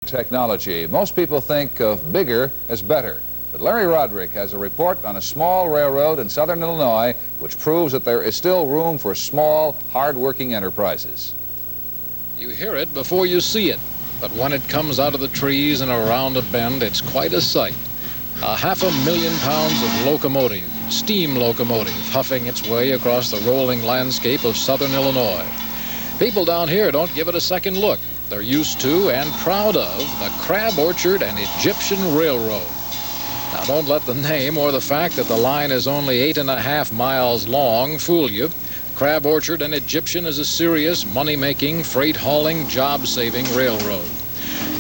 technology. Most people think of bigger as better. But Larry Roderick has a report on a small railroad in southern Illinois which proves that there is still room for small, hard-working enterprises. You hear it before you see it, but when it comes out of the trees and around a bend, it's quite a sight. 500,000 pounds of locomotive, steam locomotive, huffing its way across the rolling landscape of southern Illinois. People down here don't give it a second look. They're used to and proud of the Crab Orchard and Egyptian Railroad. Now, don't let the name or the fact that the line is only 8.5 miles long fool you. Crab Orchard and Egyptian is a serious, money-making, freight-hauling, job-saving railroad.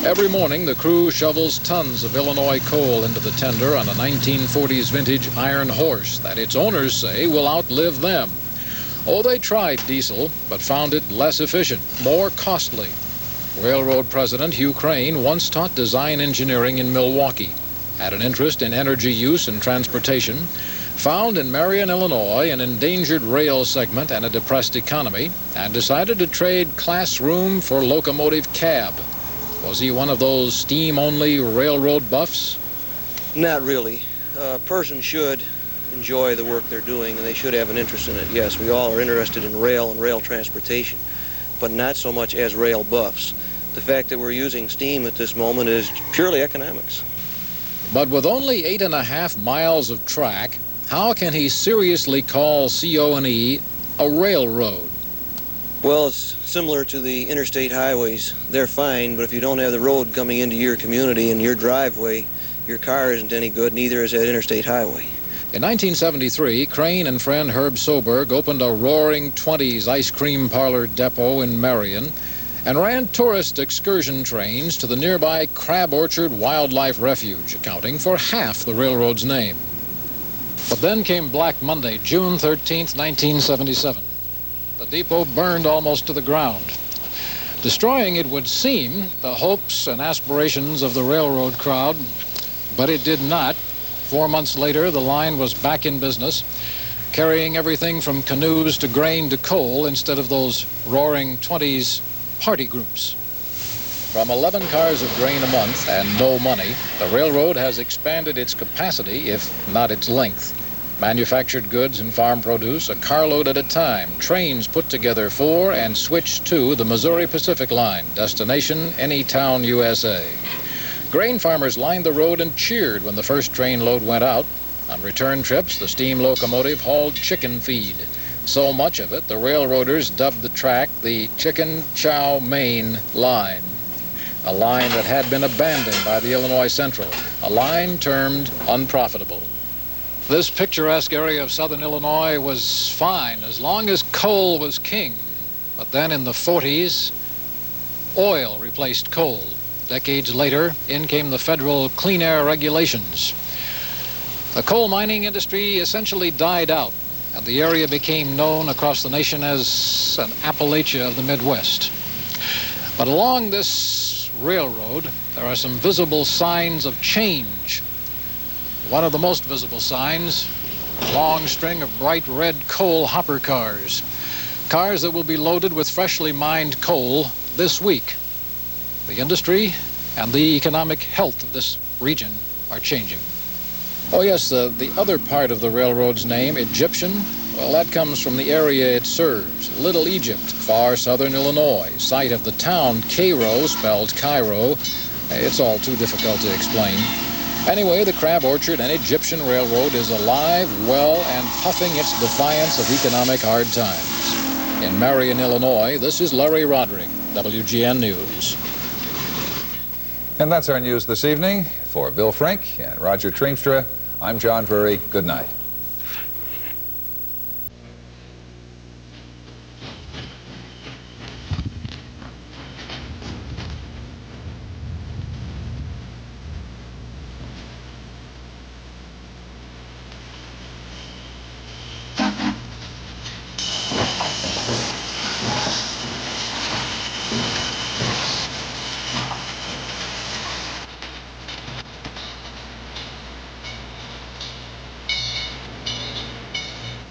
Every morning, the crew shovels tons of Illinois coal into the tender on a 1940s vintage iron horse that its owners say will outlive them. Oh, they tried diesel, but found it less efficient, more costly. Railroad President Hugh Crane once taught design engineering in Milwaukee, had an interest in energy use and transportation, found in Marion, Illinois, an endangered rail segment and a depressed economy, and decided to trade classroom for locomotive cab. Was he one of those steam-only railroad buffs? Not really. A person should enjoy the work they're doing, and they should have an interest in it. Yes, we all are interested in rail and rail transportation, but not so much as rail buffs. The fact that we're using steam at this moment is purely economics. But with only 8.5 miles of track, how can he seriously call CO&E a railroad? Well, it's similar to the interstate highways. They're fine, but if you don't have the road coming into your community and your driveway, your car isn't any good, neither is that interstate highway. In 1973, Crane and friend Herb Soberg opened a Roaring Twenties ice cream parlor depot in Marion and ran tourist excursion trains to the nearby Crab Orchard Wildlife Refuge, accounting for half the railroad's name. But then came Black Monday, June 13th, 1977. The depot burned almost to the ground, destroying, it would seem, the hopes and aspirations of the railroad crowd, but it did not. 4 months later, the line was back in business, carrying everything from canoes to grain to coal instead of those Roaring Twenties party groups. From 11 cars of grain a month and no money, the railroad has expanded its capacity, if not its length. Manufactured goods and farm produce, a carload at a time, trains put together for and switched to the Missouri Pacific Line, destination any town, USA. Grain farmers lined the road and cheered when the first train load went out. On return trips, the steam locomotive hauled chicken feed. So much of it, the railroaders dubbed the track the Chicken Chow Mein Line, a line that had been abandoned by the Illinois Central, a line termed unprofitable. This picturesque area of southern Illinois was fine as long as coal was king. But then in the 40s, oil replaced coal. Decades later, in came the federal clean air regulations. The coal mining industry essentially died out, and the area became known across the nation as an Appalachia of the Midwest. But along this railroad, there are some visible signs of change. One of the most visible signs, a long string of bright red coal hopper cars. Cars that will be loaded with freshly mined coal this week. The industry and the economic health of this region are changing. Oh yes, the other part of the railroad's name, Egyptian, well, that comes from the area it serves, Little Egypt, far southern Illinois, site of the town Cairo, spelled Cairo. It's all too difficult to explain. Anyway, the Crab Orchard and Egyptian Railroad is alive, well, and puffing its defiance of economic hard times. In Marion, Illinois, this is Larry Roderick, WGN News. And that's our news this evening. For Bill Frink and Roger Treemstra, I'm John Drury. Good night.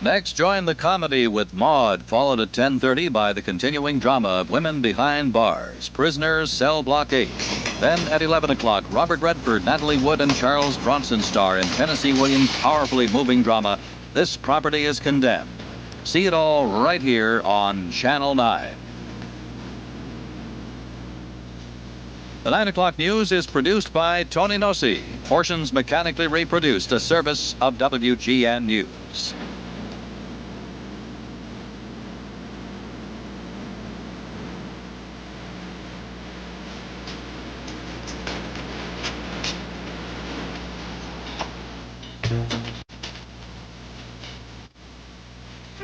Next, join the comedy with Maude, followed at 10:30 by the continuing drama of Women Behind Bars, Prisoners, Cell Block 8. Then at 11 o'clock, Robert Redford, Natalie Wood, and Charles Bronson star in Tennessee Williams' powerfully moving drama, This Property is Condemned. See it all right here on Channel 9. The 9 o'clock news is produced by Tony Nossi. Portions mechanically reproduced, a service of WGN News.